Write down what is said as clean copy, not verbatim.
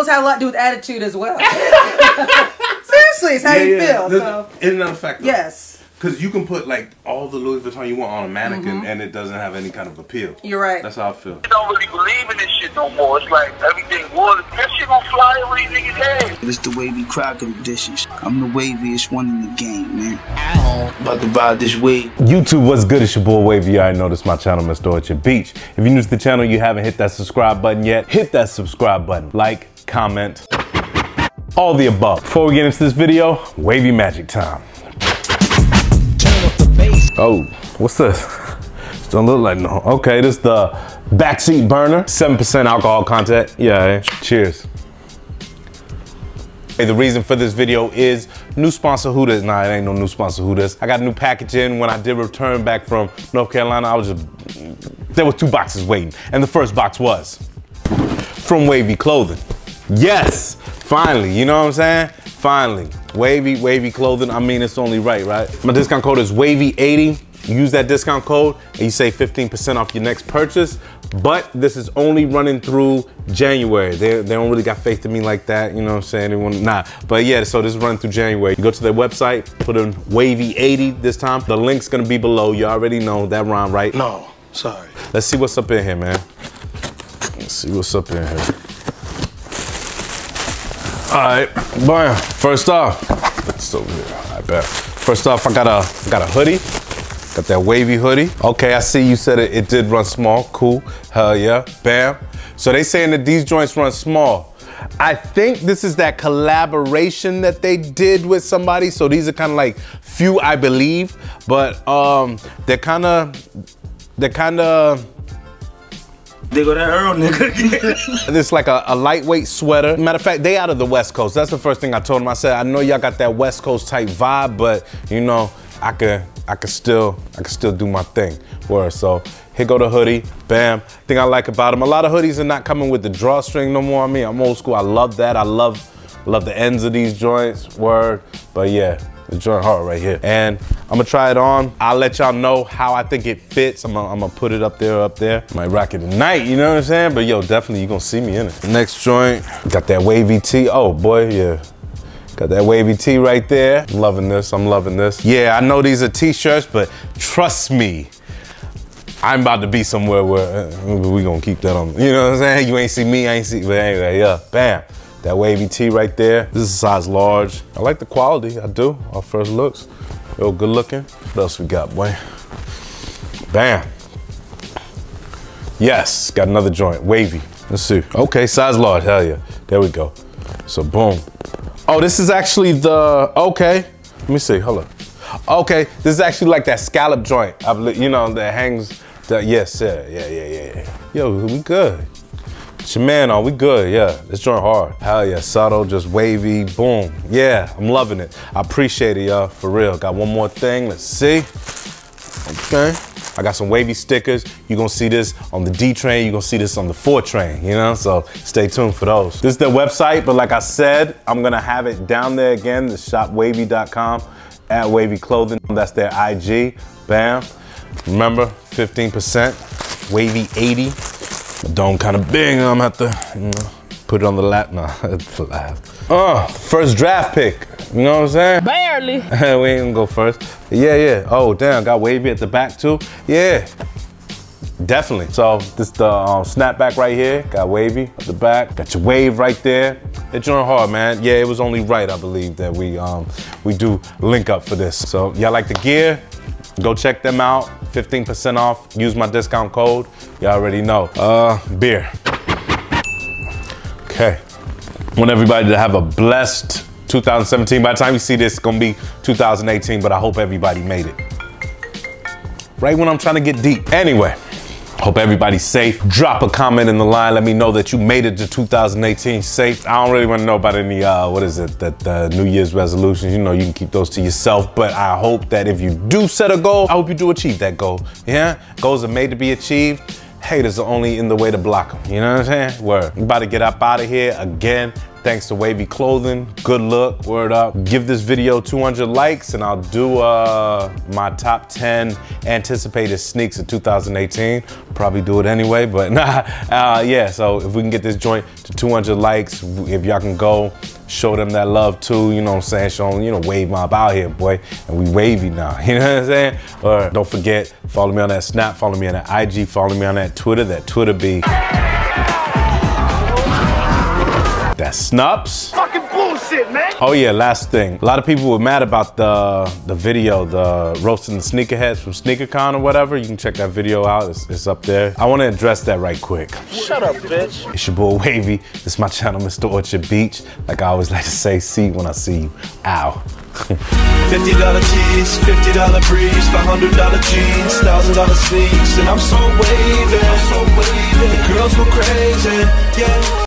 clothes have a lot to do with attitude as well. Seriously, it's how you feel. So. Isn't that a fact? Yes. Because you can put like all the Louis Vuitton you want on a mannequin and it doesn't have any kind of appeal. You're right. That's how I feel. I don't really believe in this shit no more. It's like everything wood. That shit gonna fly over these niggas' heads. It's the Wavy crocodile dishes. I'm the waviest one in the game, man. About to ride this wave. YouTube, what's good? It's your boy Wavy. You already know this is my channel, Mr. Orchard Beach. If you're new to the channel, you haven't hit that subscribe button yet, hit that subscribe button. Like, comment, all the above. Before we get into this video, Wavy magic time. Oh, what's this? Don't look like no. Okay, this is the backseat burner. 7% alcohol content. Yeah, cheers. Hey, the reason for this video is new sponsor who this. Nah, it ain't no new sponsor who this. I got a new package in. When I did return back from North Carolina, there was 2 boxes waiting. And the first box was from Wavy Clothing. Yes, finally, you know what I'm saying? Finally, Wavy Clothing. I mean, it's only right? My discount code is Wavy80. Use that discount code and you save 15% off your next purchase. But this is only running through January. They don't really got faith in me like that, you know what I'm saying? They want, nah, but yeah, so this is running through January. You go to their website, put in Wavy80 this time. The link's gonna be below. You already know that rhyme, right? No, sorry. Let's see what's up in here, man. Let's see what's up in here. All right, bam. First off, it's over here. I bet. First off, I got a hoodie. Got that Wavy hoodie. Okay, I see you said it did run small. Cool. Hell yeah. Bam. So they saying that these joints run small. I think this is that collaboration that they did with somebody. So these are kind of like few, I believe, but they're kind of. They go that Earl nigga. This is like a lightweight sweater. Matter of fact, they out of the West Coast. That's the first thing I told them. I said, I know y'all got that West Coast type vibe, but you know, I could still do my thing. Word. So here go the hoodie. Bam. Thing I like about them, a lot of hoodies are not coming with the drawstring no more. I mean, I'm old school. I love that. I love the ends of these joints. Word. But yeah. The joint hard right here. And I'm gonna try it on. I'll let y'all know how I think it fits. I'm gonna put it up there. Might rock it tonight, you know what I'm saying? But yo, definitely you gonna see me in it. Next joint, got that Wavy tee. Oh boy, yeah. Got that Wavy tee right there. I'm loving this, I'm loving this. Yeah, I know these are t-shirts, but trust me, I'm about to be somewhere where we gonna keep that on. You know what I'm saying? You ain't see me, I ain't see, but anyway, yeah, bam. That Wavy tee right there. This is size large. I like the quality, I do, our first looks. Real good looking. What else we got, boy? Bam. Yes, got another joint, Wavy. Let's see. Okay, size large, hell yeah. There we go. So boom. Oh, this is actually the, okay. Let me see, hold up. Okay, this is actually like that scallop joint. You know, that hangs, yes, yeah. Yo, we good. It's your man on, we good, yeah. This joint hard. Hell yeah, subtle, just wavy, boom. Yeah, I'm loving it. I appreciate it, y'all, for real. Got one more thing, let's see. Okay, I got some Wavy stickers. You're gonna see this on the D train, you're gonna see this on the 4 train, you know? So stay tuned for those. This is their website, but like I said, I'm gonna have it down there again, the shopwavy.com, at Wavy Clothing, that's their IG, bam. Remember, 15%, Wavy80. Dome kind of big, I'm gonna have to, you know, put it on the lap. No, it's the last. First draft pick, you know what I'm saying? Barely. We ain't gonna go first. Yeah. Oh, damn, got Wavy at the back too? Yeah, definitely. So this is the snapback right here. Got Wavy at the back. Got your wave right there. It's joint hard, man. Yeah, it was only right, I believe, that we do link up for this. So y'all like the gear? Go check them out, 15% off. Use my discount code. Y'all already know. Beer. Okay. Want everybody to have a blessed 2017. By the time you see this, it's gonna be 2018, but I hope everybody made it. Right when I'm trying to get deep. Anyway, hope everybody's safe. Drop a comment in the line. Let me know that you made it to 2018 safe. I don't really want to know about any, New Year's resolutions. You know, you can keep those to yourself, but I hope that if you do set a goal, I hope you do achieve that goal. Yeah? Goals are made to be achieved. Haters are only in the way to block them. You know what I'm saying? Word. We about to get up out of here again. Thanks to Wavy Clothing. Good look, word up. Give this video 200 likes and I'll do my top 10 anticipated sneaks of 2018. Probably do it anyway, but nah. Yeah, so if we can get this joint to 200 likes, if y'all can go, show them that love too, you know what I'm saying? Show them, you know, Wave Mob out here, boy. And we wavy now, you know what I'm saying? Or don't forget, follow me on that Snap, follow me on that IG, follow me on that Twitter be that Snups. Fucking bullshit, man. Oh yeah, last thing. A lot of people were mad about the video, the roasting the sneakerheads from SneakerCon or whatever. You can check that video out, it's up there. I wanna address that right quick. Shut up, bitch. It's your boy Wavy. This is my channel, Mr. Orchard Beach. Like I always like to say, see when I see you. Ow. $50 tees, $50 briefs, $500 jeans, $1,000 sneaks, and I'm so wavy. The girls go crazy, yeah.